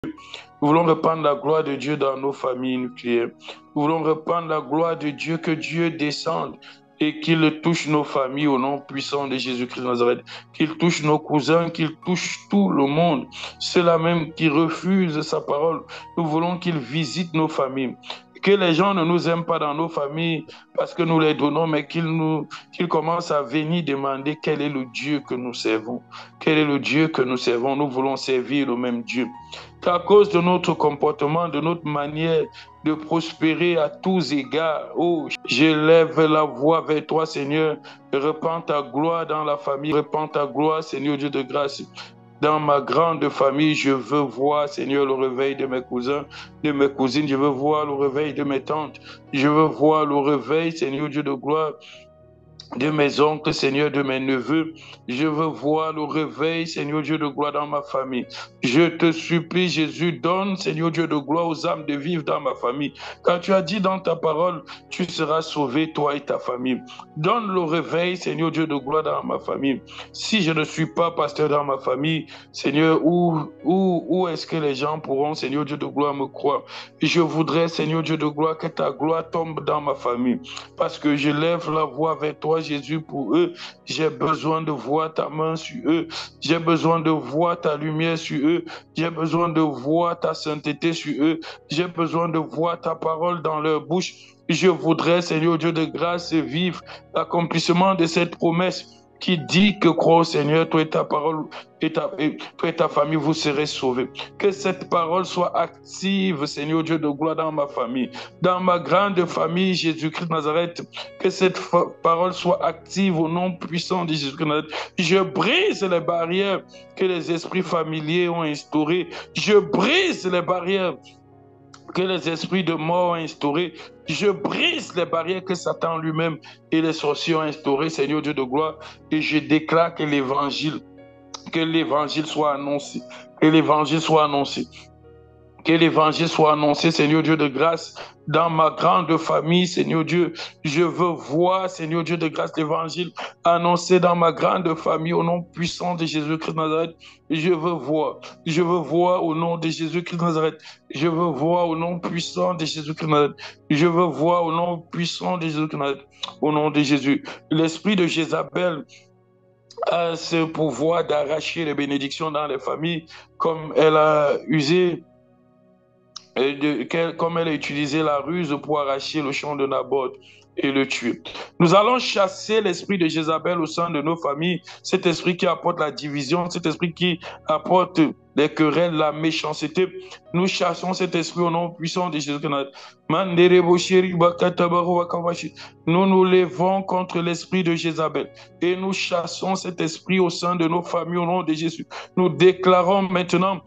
Nous voulons répandre la gloire de Dieu dans nos familles nucléaires. Nous voulons répandre la gloire de Dieu, que Dieu descende et qu'il touche nos familles au nom puissant de Jésus-Christ de Nazareth, qu'il touche nos cousins, qu'il touche tout le monde, ceux-là même qui refusent sa parole. Nous voulons qu'il visite nos familles. Que les gens ne nous aiment pas dans nos familles parce que nous les donnons, mais qu'ils commencent à venir demander quel est le Dieu que nous servons. Quel est le Dieu que nous servons? Nous voulons servir le même Dieu. Qu'à cause de notre comportement, de notre manière de prospérer à tous égards, oh, j'élève la voix vers toi, Seigneur. Répands ta gloire dans la famille. Répands ta gloire, Seigneur Dieu de grâce. Dans ma grande famille, je veux voir, Seigneur, le réveil de mes cousins, de mes cousines. Je veux voir le réveil de mes tantes. Je veux voir le réveil, Seigneur Dieu de gloire, de mes oncles, Seigneur, de mes neveux. Je veux voir le réveil, Seigneur Dieu de gloire, dans ma famille. Je te supplie, Jésus, donne, Seigneur Dieu de gloire, aux âmes de vivre dans ma famille. Car tu as dit dans ta parole, tu seras sauvé, toi et ta famille. Donne le réveil, Seigneur Dieu de gloire, dans ma famille. Si je ne suis pas pasteur dans ma famille, Seigneur, où est-ce que les gens pourront, Seigneur Dieu de gloire, me croire? Je voudrais, Seigneur Dieu de gloire, que ta gloire tombe dans ma famille. Parce que je lève la voix vers toi, Jésus, pour eux. J'ai besoin de voir ta main sur eux. J'ai besoin de voir ta lumière sur eux. J'ai besoin de voir ta sainteté sur eux. J'ai besoin de voir ta parole dans leur bouche. Je voudrais, Seigneur Dieu de grâce, vivre l'accomplissement de cette promesse qui dit que crois au Seigneur, toi et ta parole, toi et ta famille, vous serez sauvés. Que cette parole soit active, Seigneur Dieu de gloire, dans ma famille, dans ma grande famille, Jésus-Christ de Nazareth. Que cette parole soit active au nom puissant de Jésus-Christ de Nazareth. Je brise les barrières que les esprits familiers ont instaurées. Je brise les barrières que les esprits de mort ont instaurés. Je brise les barrières que Satan lui-même et les sorciers ont instaurées, Seigneur Dieu de gloire, et je déclare que l'évangile soit annoncé, que l'évangile soit annoncé. Que l'évangile soit annoncé, Seigneur Dieu de grâce, dans ma grande famille, Seigneur Dieu. Je veux voir, Seigneur Dieu de grâce, l'évangile annoncé dans ma grande famille au nom puissant de Jésus-Christ de Nazareth. Je veux voir au nom de Jésus-Christ de Nazareth. Je veux voir au nom puissant de Jésus-Christ de Nazareth. Je veux voir au nom puissant de Jésus-Christ de Nazareth. Au nom de Jésus. L'esprit de Jézabel a ce pouvoir d'arracher les bénédictions dans les familles, comme elle a usé, comme elle a utilisé la ruse pour arracher le champ de Naboth et le tuer. Nous allons chasser l'esprit de Jézabel au sein de nos familles, cet esprit qui apporte la division, cet esprit qui apporte les querelles, la méchanceté. Nous chassons cet esprit au nom puissant de Jésus. Nous nous levons contre l'esprit de Jézabel et nous chassons cet esprit au sein de nos familles au nom de Jésus. Nous déclarons maintenant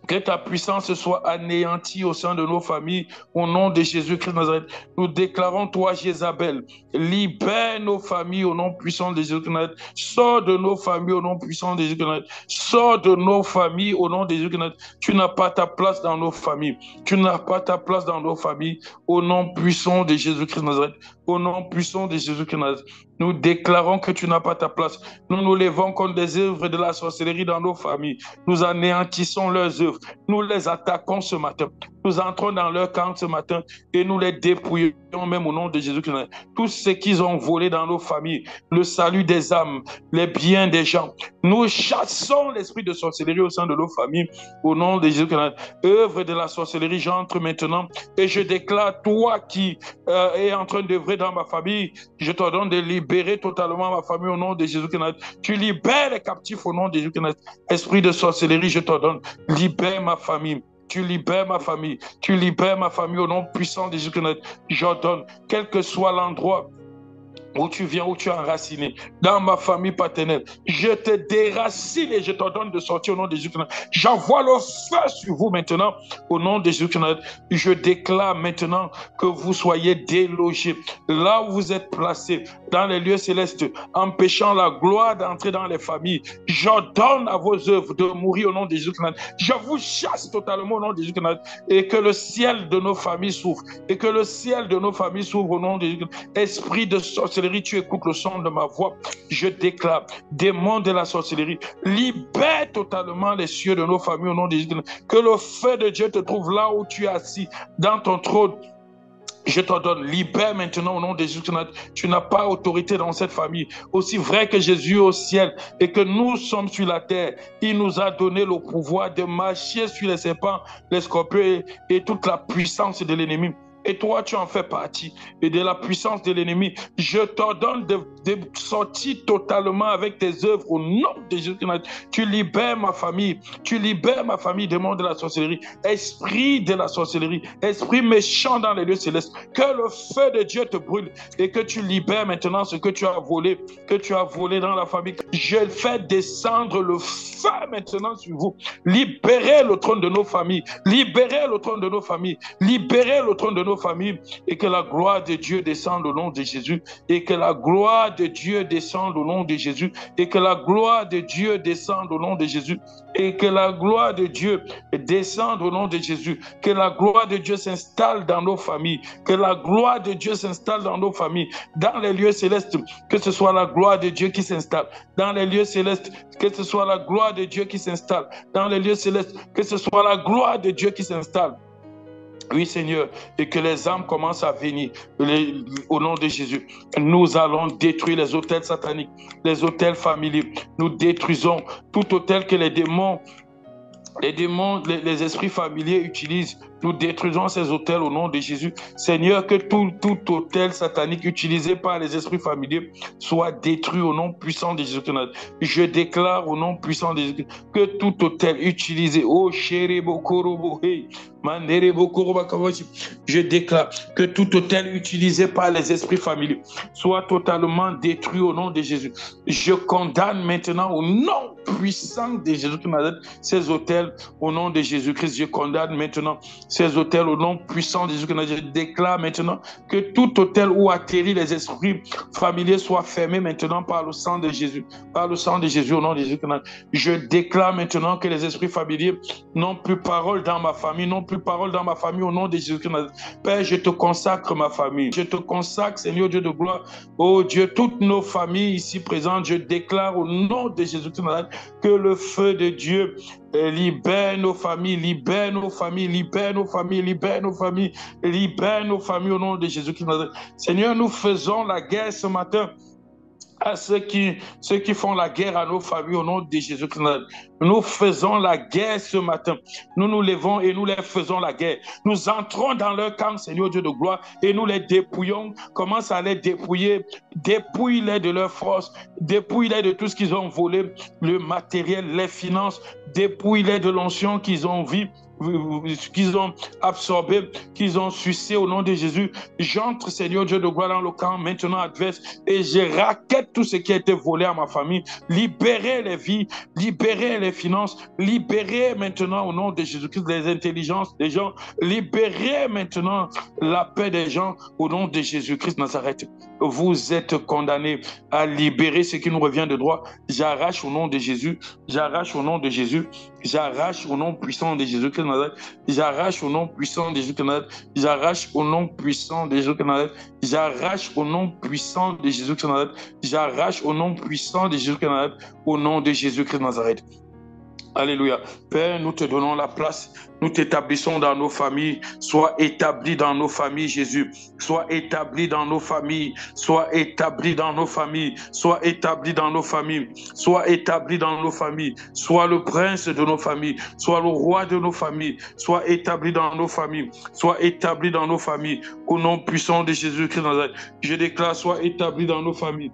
que ta puissance soit anéantie au sein de nos familles, au nom de Jésus-Christ de Nazareth. Nous déclarons, toi, Jézabel, libère nos familles au nom puissant de Jésus-Christ de Nazareth. Sors de nos familles au nom puissant de Jésus-Christ de Nazareth. Sors de nos familles au nom de Jésus-Christ de Nazareth. Tu n'as pas ta place dans nos familles. Tu n'as pas ta place dans nos familles, au nom puissant de Jésus-Christ de Nazareth. Au nom puissant de Jésus-Christ de Nazareth. Nous déclarons que tu n'as pas ta place. Nous nous levons contre des œuvres de la sorcellerie dans nos familles. Nous anéantissons leurs œuvres. Nous les attaquons ce matin. Nous entrons dans leur camp ce matin et nous les dépouillons même au nom de Jésus-Christ. Tout ce qu'ils ont volé dans nos familles, le salut des âmes, les biens des gens. Nous chassons l'esprit de sorcellerie au sein de nos familles au nom de Jésus-Christ. Œuvre de la sorcellerie, j'entre maintenant et je déclare, toi qui es en train d'œuvrer dans ma famille, je t'ordonne de libérer totalement ma famille au nom de Jésus-Christ. Tu libères les captifs au nom de Jésus-Christ. Esprit de sorcellerie, je t'ordonne, libère ma famille. Tu libères ma famille. Tu libères ma famille au nom puissant de Jésus-Christ. J'ordonne, quel que soit l'endroit où tu viens, où tu es enraciné, dans ma famille paternelle, je te déracine et je t'ordonne de sortir au nom de Jésus-Christ. J'envoie le feu sur vous maintenant, au nom de Jésus-Christ. Je déclare maintenant que vous soyez délogés, là où vous êtes placés, dans les lieux célestes, empêchant la gloire d'entrer dans les familles. J'ordonne à vos œuvres de mourir au nom de Jésus-Christ. Je vous chasse totalement au nom de Jésus-Christ, et que le ciel de nos familles s'ouvre, et que le ciel de nos familles s'ouvre au nom de Jésus-Christ. Esprit de sorcellerie, sorcellerie, tu écoutes le son de ma voix. Je déclare, démon de la sorcellerie, libère totalement les cieux de nos familles au nom de Jésus. Que le feu de Dieu te trouve là où tu es assis, dans ton trône. Je t'ordonne, libère maintenant au nom de Jésus. Tu n'as pas autorité dans cette famille. Aussi vrai que Jésus est au ciel et que nous sommes sur la terre, il nous a donné le pouvoir de marcher sur les serpents, les scorpions et toute la puissance de l'ennemi. Et toi, tu en fais partie. Et de la puissance de l'ennemi, je t'ordonne de sortir totalement avec tes œuvres au nom de Jésus. Tu libères ma famille. Tu libères ma famille, démon de la sorcellerie. Esprit de la sorcellerie. Esprit méchant dans les lieux célestes. Que le feu de Dieu te brûle et que tu libères maintenant ce que tu as volé dans la famille. Je fais descendre le feu maintenant sur vous. Libérez le trône de nos familles. Libérez le trône de nos familles. Libérez le trône de nos familles et que la gloire de Dieu descende au nom de Jésus et que la gloire de Dieu descende au nom de Jésus et que la gloire de Dieu descende au nom de Jésus et que la gloire de Dieu descende au nom de Jésus, que la gloire de Dieu s'installe dans nos familles, que la gloire de Dieu s'installe dans nos familles, dans les lieux célestes, que ce soit la gloire de Dieu qui s'installe dans les lieux célestes, que ce soit la gloire de Dieu qui s'installe dans les lieux célestes, que ce soit la gloire de Dieu qui s'installe. Oui, Seigneur, et que les âmes commencent à venir au nom de Jésus. Nous allons détruire les autels sataniques, les autels familiaux. Nous détruisons tout autel que les démons, les esprits familiers utilisent. Nous détruisons ces autels au nom de Jésus. Seigneur, que tout autel satanique utilisé par les esprits familiers soit détruit au nom puissant de Jésus. Je déclare au nom puissant de Jésus que tout autel utilisé, oh chéri bokorobo, hey, je déclare que tout autel utilisé par les esprits familiers soit totalement détruit au nom de Jésus. Je condamne maintenant au nom puissant de Jésus ces autels au nom de Jésus-Christ. Je condamne maintenant ces autels au nom puissant de Jésus-Christ. Je déclare maintenant que tout autel où atterrit les esprits familiers soit fermé maintenant par le sang de Jésus. Par le sang de Jésus au nom de Jésus-Christ. Je déclare maintenant que les esprits familiers n'ont plus parole dans ma famille, n'ont plus parole dans ma famille au nom de Jésus-Christ. Père, je te consacre ma famille. Je te consacre, Seigneur Dieu de gloire. Oh Dieu, toutes nos familles ici présentes, je déclare au nom de Jésus-Christ que le feu de Dieu libère nos familles, libère nos familles, libère nos familles, libère nos familles, libère nos familles au nom de Jésus-Christ. Seigneur, nous faisons la guerre ce matin à ceux qui font la guerre à nos familles au nom de Jésus-Christ. Nous faisons la guerre ce matin. Nous nous levons et nous les faisons la guerre. Nous entrons dans leur camp, Seigneur Dieu de gloire, et nous les dépouillons. Commence à les dépouiller. Dépouille-les de leur force. Dépouille-les de tout ce qu'ils ont volé, le matériel, les finances. Dépouille-les de l'onction qu'ils ont vu, qu'ils ont absorbé, qu'ils ont sucé au nom de Jésus. J'entre, Seigneur Dieu de gloire, dans le camp maintenant adverse et je raquette tout ce qui a été volé à ma famille. Libérez les vies, libérez les finances, libérez maintenant au nom de Jésus-Christ les intelligences des gens, libérez maintenant la paix des gens au nom de Jésus-Christ Nazareth. Vous êtes condamnés à libérer ce qui nous revient de droit. J'arrache au nom de Jésus, j'arrache au nom de Jésus, j'arrache au nom puissant de Jésus-Christ Nazareth, j'arrache au nom puissant de Jésus-Christ Nazareth, j'arrache au nom puissant de Jésus-Christ Nazareth, j'arrache au nom puissant de Jésus-Christ Nazareth, j'arrache au nom puissant de Jésus-Christ Nazareth, au nom de Jésus-Christ Nazareth. Alléluia. Père, nous te donnons la place. Nous t'établissons dans nos familles. Sois établi dans nos familles, Jésus. Sois établi dans nos familles. Sois établi dans nos familles. Sois établi dans nos familles. Sois établi dans nos familles. Sois le prince de nos familles. Sois le roi de nos familles. Sois établi dans nos familles. Sois établi dans nos familles. Au nom puissant de Jésus-Christ, je déclare, sois établi dans nos familles.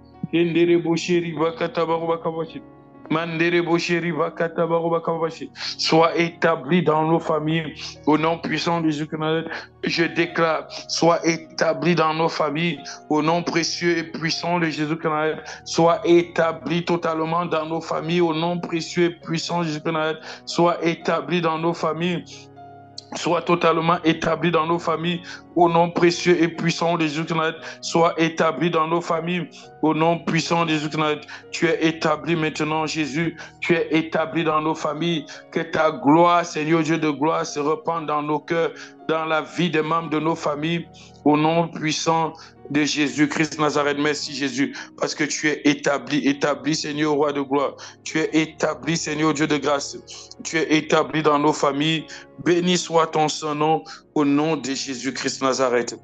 Sois établi dans nos familles au nom puissant de Jésus-Christ. Je déclare, sois établi dans nos familles au nom précieux et puissant de Jésus-Christ. Sois établi totalement dans nos familles au nom précieux et puissant de Jésus-Christ. Sois établi dans nos familles. Sois totalement établi dans nos familles au nom précieux et puissant de Jésus-Christ. Sois établi dans nos familles au nom puissant de Jésus-Christ. Tu es établi maintenant, Jésus. Tu es établi dans nos familles. Que ta gloire, Seigneur Dieu de gloire, se répande dans nos cœurs. dans la vie des membres de nos familles, au nom puissant de Jésus-Christ Nazareth. Merci Jésus, parce que tu es établi Seigneur, roi de gloire. Tu es établi Seigneur, Dieu de grâce. Tu es établi dans nos familles. Béni soit ton Saint-Nom, au nom de Jésus-Christ Nazareth.